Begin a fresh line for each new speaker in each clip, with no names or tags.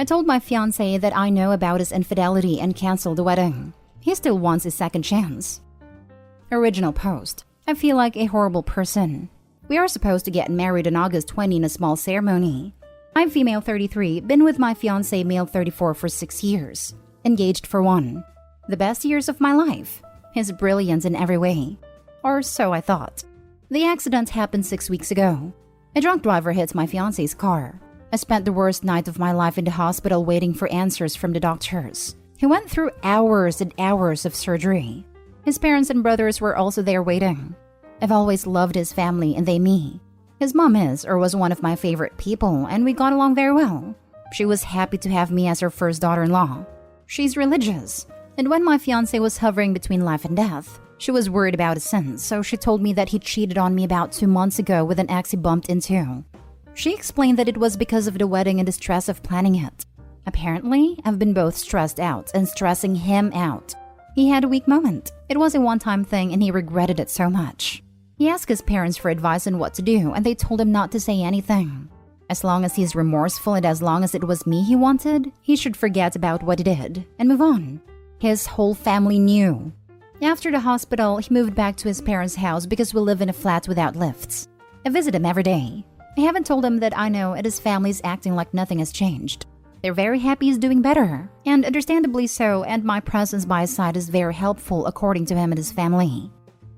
I told my fiancé that I know about his infidelity and canceled the wedding. He still wants a second chance. Original post. I feel like a horrible person. We are supposed to get married on August 20 in a small ceremony. I'm female 33, been with my fiancé male 34 for 6 years. Engaged for 1. The best years of my life. He's brilliant in every way. Or so I thought. The accident happened 6 weeks ago. A drunk driver hit my fiancé's car. I spent the worst night of my life in the hospital waiting for answers from the doctors. He went through hours and hours of surgery. His parents and brothers were also there waiting. I've always loved his family and they me. His mom is or was one of my favorite people and we got along very well. She was happy to have me as her first daughter-in-law. She's religious, and when my fiancé was hovering between life and death, she was worried about his sins, so she told me that he cheated on me about 2 months ago with an ex he bumped into. She explained that it was because of the wedding and the stress of planning it. Apparently, I've been both stressed out and stressing him out. He had a weak moment. It was a one-time thing and he regretted it so much. He asked his parents for advice on what to do and they told him not to say anything. As long as he's remorseful and as long as it was me he wanted, he should forget about what he did and move on. His whole family knew. After the hospital, he moved back to his parents' house because we live in a flat without lifts. I visit him every day. I haven't told him that I know and his family's acting like nothing has changed. They're very happy he's doing better, and understandably so, and my presence by his side is very helpful according to him and his family.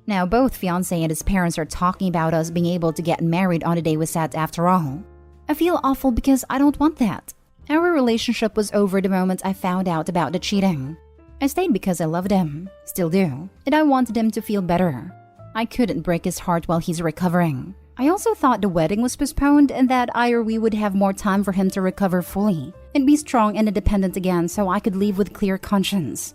Now both fiancé and his parents are talking about us being able to get married on the day we set after all. I feel awful because I don't want that. Our relationship was over the moment I found out about the cheating. I stayed because I loved him, still do, and I wanted him to feel better. I couldn't break his heart while he's recovering. I also thought the wedding was postponed and that I or we would have more time for him to recover fully and be strong and independent again so I could leave with clear conscience.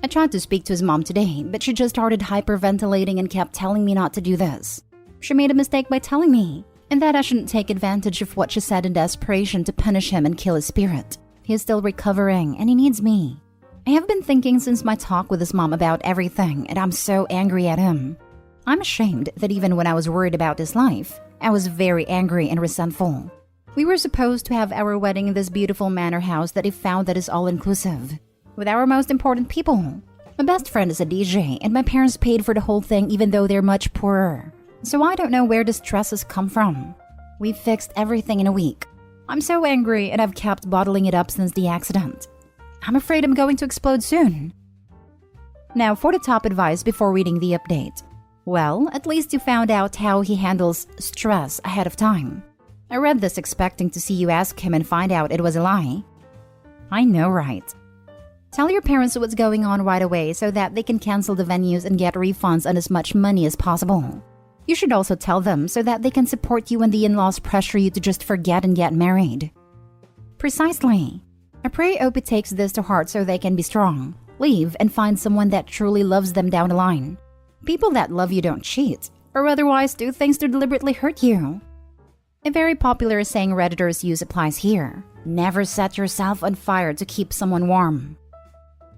I tried to speak to his mom today, but she just started hyperventilating and kept telling me not to do this. She made a mistake by telling me, and that I shouldn't take advantage of what she said in desperation to punish him and kill his spirit. He is still recovering and he needs me. I have been thinking since my talk with his mom about everything and I'm so angry at him. I'm ashamed that even when I was worried about his life, I was very angry and resentful. We were supposed to have our wedding in this beautiful manor house that he found that is all-inclusive, with our most important people. My best friend is a DJ and my parents paid for the whole thing even though they're much poorer. So I don't know where the stresses come from. We fixed everything in a week. I'm so angry and I've kept bottling it up since the accident. I'm afraid I'm going to explode soon. Now for the top advice before reading the update. Well, at least you found out how he handles stress ahead of time. I read this expecting to see you ask him and find out it was a lie. I know, right? Tell your parents what's going on right away so that they can cancel the venues and get refunds on as much money as possible. You should also tell them so that they can support you when the in-laws pressure you to just forget and get married. Precisely. I pray Opie takes this to heart so they can be strong, leave, and find someone that truly loves them down the line. People that love you don't cheat, or otherwise do things to deliberately hurt you. A very popular saying Redditors use applies here. Never set yourself on fire to keep someone warm.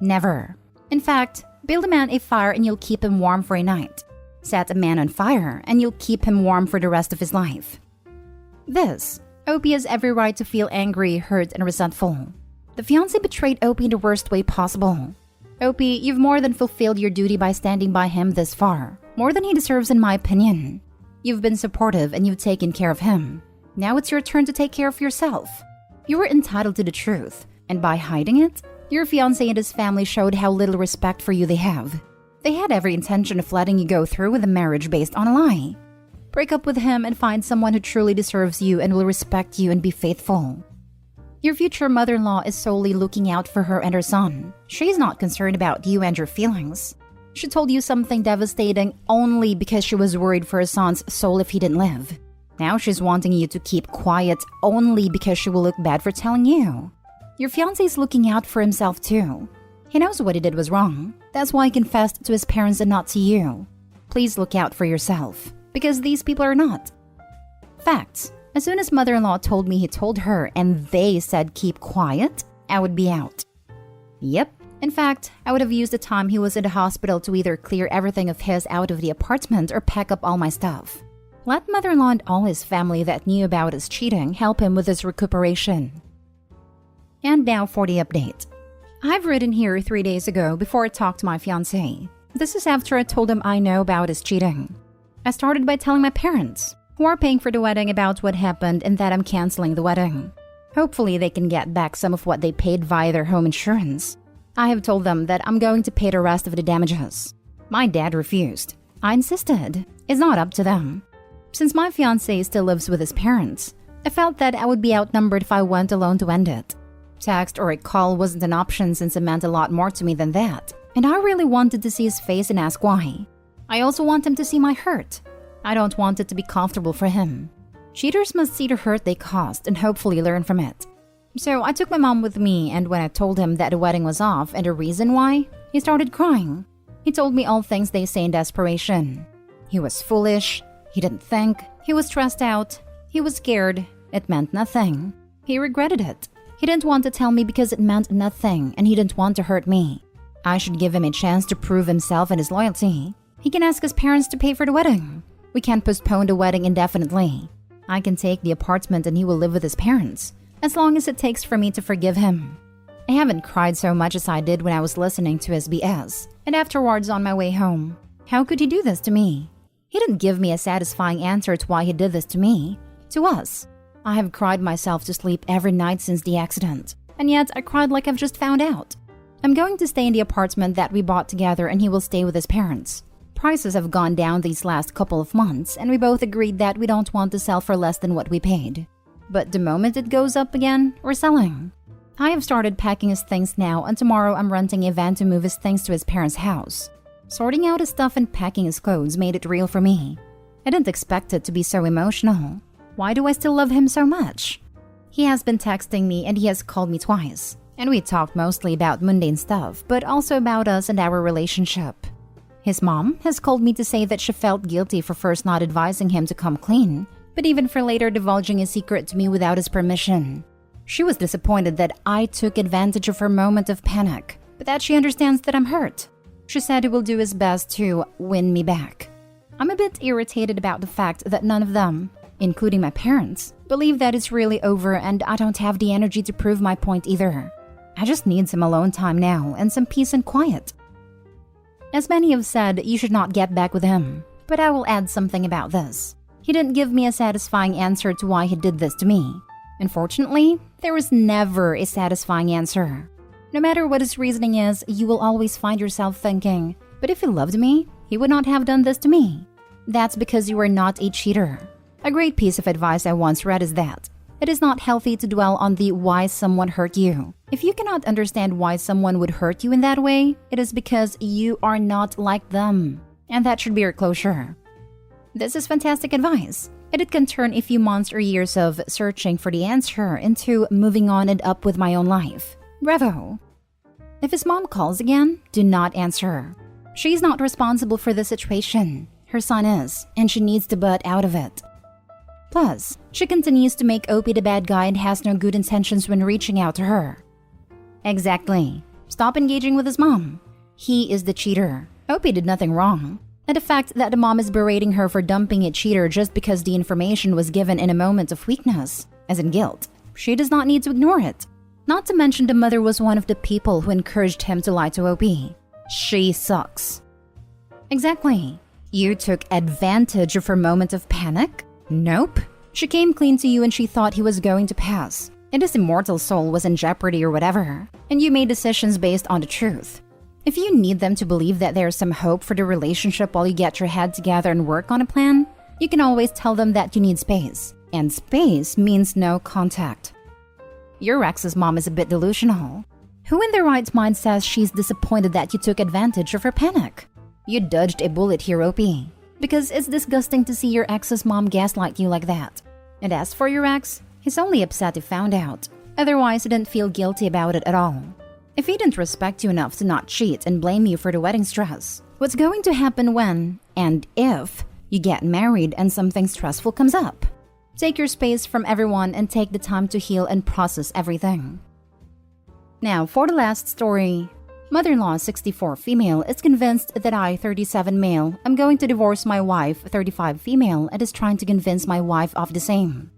Never. In fact, build a man a fire and you'll keep him warm for a night. Set a man on fire and you'll keep him warm for the rest of his life. Opie has every right to feel angry, hurt, and resentful. The fiancé betrayed Opie in the worst way possible. Opie, you've more than fulfilled your duty by standing by him this far. More than he deserves in my opinion. You've been supportive and you've taken care of him. Now it's your turn to take care of yourself. You were entitled to the truth, and by hiding it, your fiancé and his family showed how little respect for you they have. They had every intention of letting you go through with a marriage based on a lie. Break up with him and find someone who truly deserves you and will respect you and be faithful. Your future mother-in-law is solely looking out for her and her son. She's not concerned about you and your feelings. She told you something devastating only because she was worried for her son's soul if he didn't live. Now she's wanting you to keep quiet only because she will look bad for telling you. Your fiancé is looking out for himself too. He knows what he did was wrong. That's why he confessed to his parents and not to you. Please look out for yourself, because these people are not. Facts. As soon as mother-in-law told me he told her and they said keep quiet, I would be out. Yep. In fact, I would have used the time he was in the hospital to either clear everything of his out of the apartment or pack up all my stuff. Let mother-in-law and all his family that knew about his cheating help him with his recuperation. And now for the update. I've written here 3 days ago before I talked to my fiancé. This is after I told him I know about his cheating. I started by telling my parents, who are paying for the wedding, about what happened and that I'm canceling the wedding. Hopefully they can get back some of what they paid via their home insurance. I have told them that I'm going to pay the rest of the damages. My dad refused. I insisted. It's not up to them. Since my fiancé still lives with his parents, I felt that I would be outnumbered if I went alone to end it. Text or a call wasn't an option since it meant a lot more to me than that, and I really wanted to see his face and ask why. I also want him to see my hurt. I don't want it to be comfortable for him. Cheaters must see the hurt they caused and hopefully learn from it. So I took my mom with me, and when I told him that the wedding was off and the reason why, he started crying. He told me all things they say in desperation. He was foolish, he didn't think, he was stressed out, he was scared, it meant nothing. He regretted it. He didn't want to tell me because it meant nothing, and he didn't want to hurt me. I should give him a chance to prove himself and his loyalty. He can ask his parents to pay for the wedding. We can't postpone the wedding indefinitely. I can take the apartment and he will live with his parents, as long as it takes for me to forgive him. I haven't cried so much as I did when I was listening to his BS, and afterwards on my way home. How could he do this to me? He didn't give me a satisfying answer to why he did this to me, to us. I have cried myself to sleep every night since the accident, and yet I cried like I've just found out. I'm going to stay in the apartment that we bought together, and he will stay with his parents. Prices have gone down these last couple of months, and we both agreed that we don't want to sell for less than what we paid. But the moment it goes up again, we're selling. I have started packing his things now, and tomorrow I'm renting a van to move his things to his parents' house. Sorting out his stuff and packing his clothes made it real for me. I didn't expect it to be so emotional. Why do I still love him so much? He has been texting me and he has called me twice. And we talked mostly about mundane stuff, but also about us and our relationship. His mom has called me to say that she felt guilty for first not advising him to come clean, but even for later divulging his secret to me without his permission. She was disappointed that I took advantage of her moment of panic, but that she understands that I'm hurt. She said he will do his best to win me back. I'm a bit irritated about the fact that none of them, including my parents, believe that it's really over, and I don't have the energy to prove my point either. I just need some alone time now and some peace and quiet. As many have said, you should not get back with him, but I will add something about this. He didn't give me a satisfying answer to why he did this to me. Unfortunately, there was never a satisfying answer. No matter what his reasoning is, you will always find yourself thinking, but if he loved me, he would not have done this to me. That's because you are not a cheater. A great piece of advice I once read is that it is not healthy to dwell on the why someone hurt you. If you cannot understand why someone would hurt you in that way, it is because you are not like them. And that should be your closure. This is fantastic advice. And it can turn a few months or years of searching for the answer into moving on and up with my own life. Bravo! If his mom calls again, do not answer her. She's not responsible for the situation. Her son is, and she needs to butt out of it. Plus, she continues to make Opie the bad guy and has no good intentions when reaching out to her. Exactly. Stop engaging with his mom. He is the cheater. Opie did nothing wrong. And the fact that the mom is berating her for dumping a cheater just because the information was given in a moment of weakness, as in guilt, she does not need to ignore it. Not to mention the mother was one of the people who encouraged him to lie to Opie. She sucks. Exactly. You took advantage of her moment of panic? Nope. She came clean to you and she thought he was going to pass, and his immortal soul was in jeopardy or whatever, and you made decisions based on the truth. If you need them to believe that there's some hope for the relationship while you get your head together and work on a plan, you can always tell them that you need space, and space means no contact. Your ex's mom is a bit delusional. Who in their right mind says she's disappointed that you took advantage of her panic? You dodged a bullet here, Opie. Because it's disgusting to see your ex's mom gaslight you like that. And as for your ex, he's only upset he found out. Otherwise, he didn't feel guilty about it at all. If he didn't respect you enough to not cheat and blame you for the wedding stress, what's going to happen when, and if, you get married and something stressful comes up? Take your space from everyone and take the time to heal and process everything. Now, for the last story. Mother-in-law 64 female is convinced that I 37 male am going to divorce my wife 35 female and is trying to convince my wife of the same.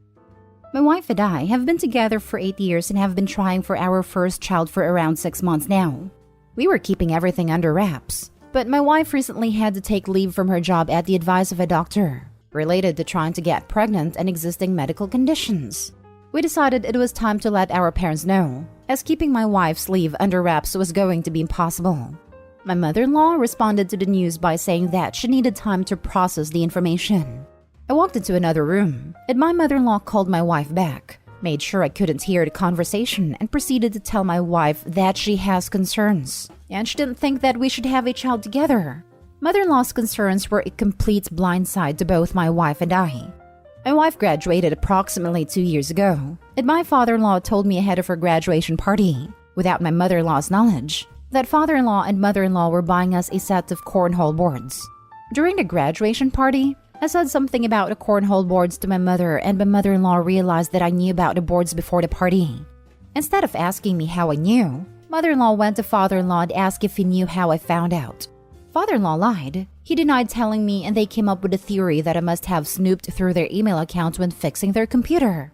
My wife and I have been together for 8 years and have been trying for our first child for around 6 months now. We were keeping everything under wraps, but my wife recently had to take leave from her job at the advice of a doctor, related to trying to get pregnant and existing medical conditions. We decided it was time to let our parents know, as keeping my wife's leave under wraps was going to be impossible. My mother-in-law responded to the news by saying that she needed time to process the information. I walked into another room, and my mother-in-law called my wife back, made sure I couldn't hear the conversation, and proceeded to tell my wife that she has concerns, and she didn't think that we should have a child together. Mother-in-law's concerns were a complete blindside to both my wife and I. My wife graduated approximately 2 years ago, and my father-in-law told me ahead of her graduation party, without my mother-in-law's knowledge, that father-in-law and mother-in-law were buying us a set of cornhole boards. During the graduation party, I said something about the cornhole boards to my mother, and my mother-in-law realized that I knew about the boards before the party. Instead of asking me how I knew, mother-in-law went to father-in-law and asked if he knew how I found out. Father-in-law lied. He denied telling me, and they came up with a theory that I must have snooped through their email accounts when fixing their computer.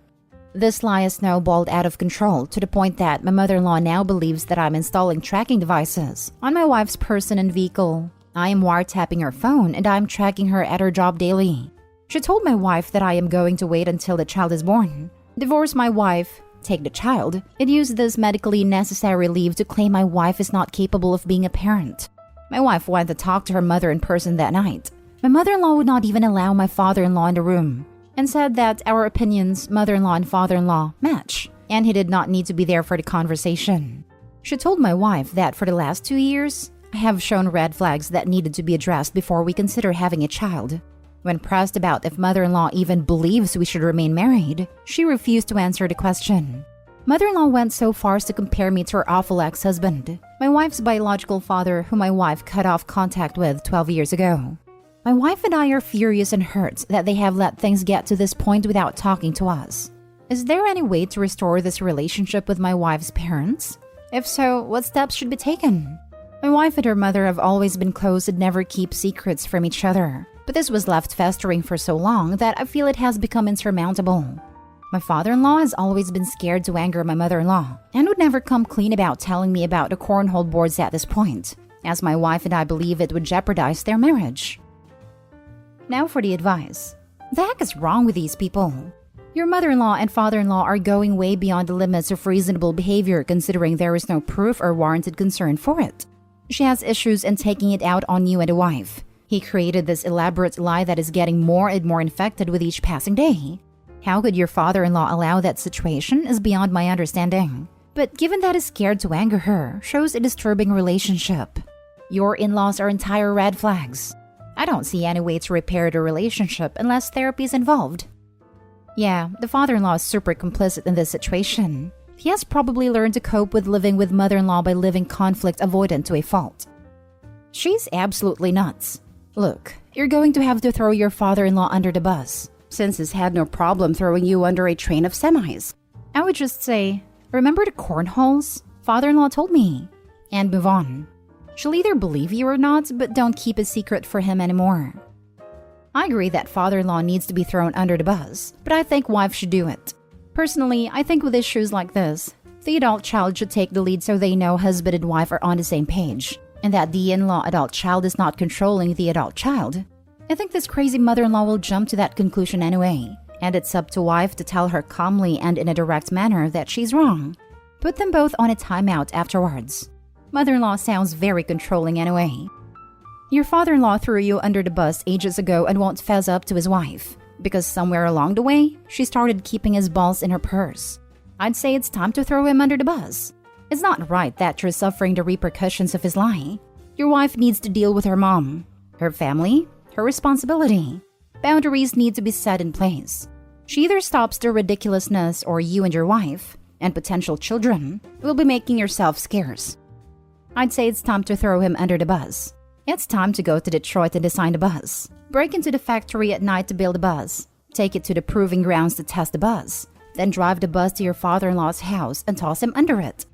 This lie has snowballed out of control to the point that my mother-in-law now believes that I'm installing tracking devices on my wife's person and vehicle. I am wiretapping her phone, and I'm tracking her at her job daily. She told my wife that I am going to wait until the child is born, divorce my wife, take the child, and use this medically necessary leave to claim my wife is not capable of being a parent. My wife went to talk to her mother in person that night. My mother-in-law would not even allow my father-in-law in the room, and said that our opinions, mother-in-law and father-in-law, match, and he did not need to be there for the conversation. She told my wife that for the last 2 years, I have shown red flags that needed to be addressed before we consider having a child. When pressed about if mother-in-law even believes we should remain married, she refused to answer the question. Mother-in-law went so far as to compare me to her awful ex-husband, my wife's biological father, whom my wife cut off contact with 12 years ago. My wife and I are furious and hurt that they have let things get to this point without talking to us. Is there any way to restore this relationship with my wife's parents? If so, what steps should be taken? My wife and her mother have always been close and never keep secrets from each other, but this was left festering for so long that I feel it has become insurmountable. My father-in-law has always been scared to anger my mother-in-law and would never come clean about telling me about the cornhole boards at this point, as my wife and I believe it would jeopardize their marriage. Now for the advice. The heck is wrong with these people? Your mother-in-law and father-in-law are going way beyond the limits of reasonable behavior considering there is no proof or warranted concern for it. She has issues and taking it out on you and the wife. He created this elaborate lie that is getting more and more infected with each passing day. How could your father-in-law allow that situation is beyond my understanding. But given that he's scared to anger her, shows a disturbing relationship. Your in-laws are entire red flags. I don't see any way to repair the relationship unless therapy is involved. Yeah, the father-in-law is super complicit in this situation. He has probably learned to cope with living with mother-in-law by living conflict avoidant to a fault. She's absolutely nuts. Look, you're going to have to throw your father-in-law under the bus, since he's had no problem throwing you under a train of semis. I would just say, remember the cornholes? Father-in-law told me. And move on. She'll either believe you or not, but don't keep a secret for him anymore. I agree that father-in-law needs to be thrown under the bus, but I think wife should do it. Personally, I think with issues like this, the adult child should take the lead so they know husband and wife are on the same page, and that the in-law adult child is not controlling the adult child. I think this crazy mother-in-law will jump to that conclusion anyway, and it's up to wife to tell her calmly and in a direct manner that she's wrong. Put them both on a timeout afterwards. Mother-in-law sounds very controlling anyway. Your father-in-law threw you under the bus ages ago and won't fess up to his wife, because somewhere along the way, she started keeping his balls in her purse. I'd say it's time to throw him under the bus. It's not right that you're suffering the repercussions of his lie. Your wife needs to deal with her mom, her family, her responsibility. Boundaries need to be set in place. She either stops the ridiculousness or you and your wife, and potential children, will be making yourself scarce. I'd say it's time to throw him under the bus. It's time to go to Detroit and design the bus. Break into the factory at night to build a bus. Take it to the proving grounds to test the bus. Then drive the bus to your father-in-law's house and toss him under it.